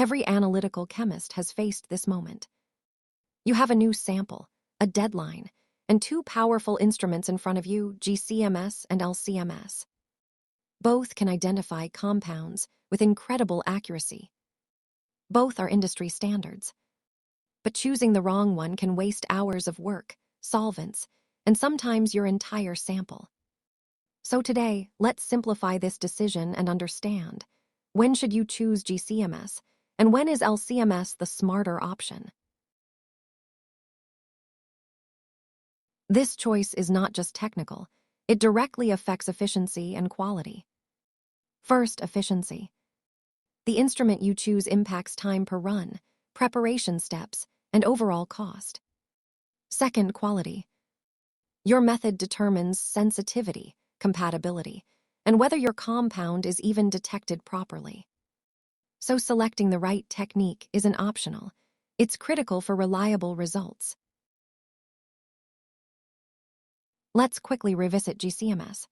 Every analytical chemist has faced this moment. You have a new sample, a deadline, and two powerful instruments in front of you, GCMS and LCMS. Both can identify compounds with incredible accuracy. Both are industry standards. But choosing the wrong one can waste hours of work, solvents, and sometimes your entire sample. So today, let's simplify this decision and understand. When should you choose GCMS, and when is LCMS the smarter option? This choice is not just technical, it directly affects efficiency and quality. First, efficiency. The instrument you choose impacts time per run, preparation steps, and overall cost. Second, quality. Your method determines sensitivity, compatibility, and whether your compound is even detected properly. So selecting the right technique isn't optional. It's critical for reliable results. Let's quickly revisit GCMS.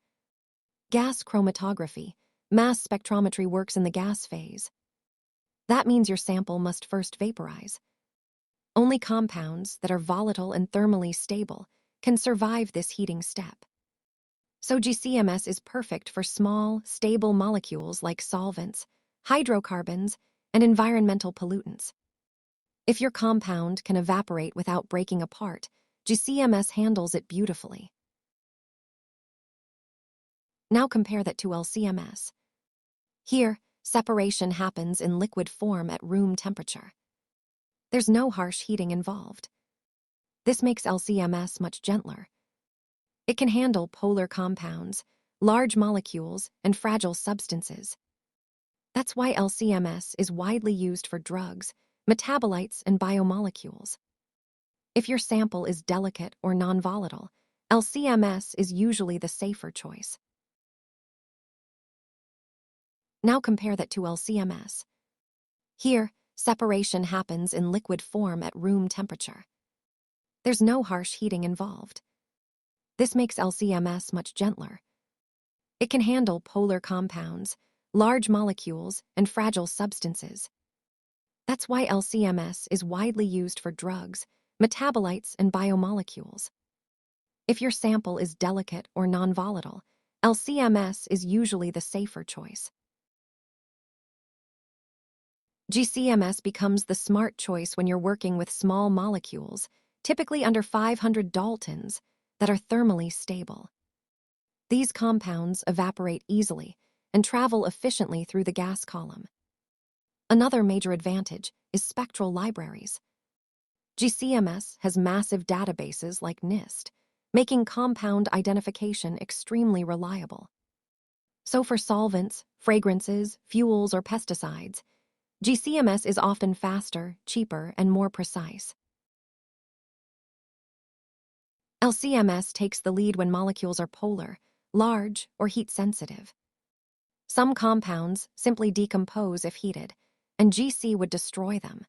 Gas chromatography. Mass spectrometry works in the gas phase. That means your sample must first vaporize. Only compounds that are volatile and thermally stable can survive this heating step. So GCMS is perfect for small, stable molecules like solvents, hydrocarbons, and environmental pollutants. If your compound can evaporate without breaking apart, GCMS handles it beautifully. Now compare that to LCMS. Here, separation happens in liquid form at room temperature. There's no harsh heating involved. This makes LCMS much gentler. It can handle polar compounds, large molecules, and fragile substances. That's why LCMS is widely used for drugs, metabolites, and biomolecules. If your sample is delicate or non-volatile, LCMS is usually the safer choice. Now compare that to LCMS. Here, separation happens in liquid form at room temperature. There's no harsh heating involved. This makes LCMS much gentler. It can handle polar compounds, large molecules, and fragile substances. That's why LCMS is widely used for drugs, metabolites, and biomolecules. If your sample is delicate or non-volatile, LCMS is usually the safer choice. GCMS becomes the smart choice when you're working with small molecules, typically under 500 Daltons, that are thermally stable. These compounds evaporate easily and travel efficiently through the gas column. Another major advantage is spectral libraries. GCMS has massive databases like NIST, making compound identification extremely reliable. So for solvents, fragrances, fuels, or pesticides, GCMS is often faster, cheaper, and more precise. LCMS takes the lead when molecules are polar, large, or heat-sensitive. Some compounds simply decompose if heated, and GC would destroy them.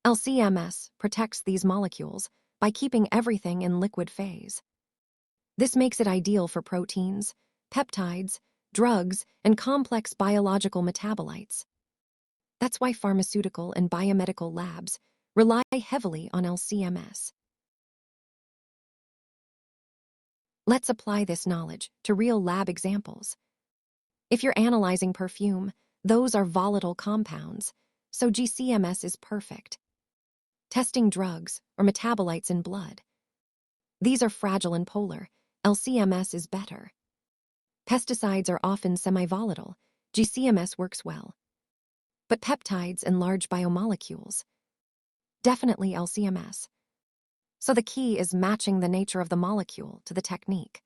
LCMS protects these molecules by keeping everything in liquid phase. This makes it ideal for proteins, peptides, drugs, and complex biological metabolites. That's why pharmaceutical and biomedical labs rely heavily on LCMS. Let's apply this knowledge to real lab examples. If you're analyzing perfume, those are volatile compounds, so GCMS is perfect. Testing drugs or metabolites in blood. These are fragile and polar, LCMS is better. Pesticides are often semi-volatile, GCMS works well. But peptides and large biomolecules, definitely LCMS. So the key is matching the nature of the molecule to the technique.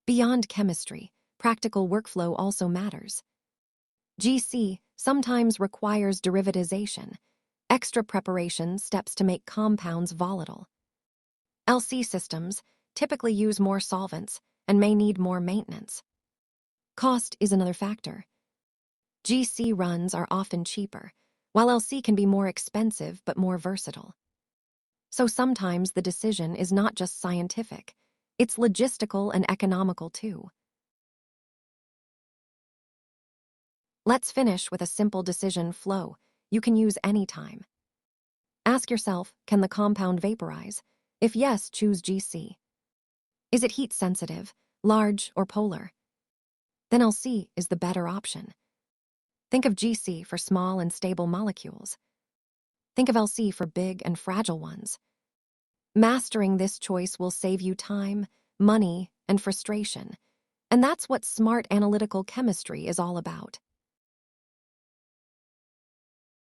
Beyond chemistry, practical workflow also matters. GC sometimes requires derivatization, extra preparation steps to make compounds volatile. LC systems typically use more solvents and may need more maintenance. Cost is another factor. GC runs are often cheaper, while LC can be more expensive but more versatile. So sometimes the decision is not just scientific, it's logistical and economical too. Let's finish with a simple decision flow you can use anytime. Ask yourself, can the compound vaporize? If yes, choose GC. Is it heat sensitive, large, or polar? Then LC is the better option. Think of GC for small and stable molecules. Think of LC for big and fragile ones. Mastering this choice will save you time, money, and frustration. And that's what smart analytical chemistry is all about.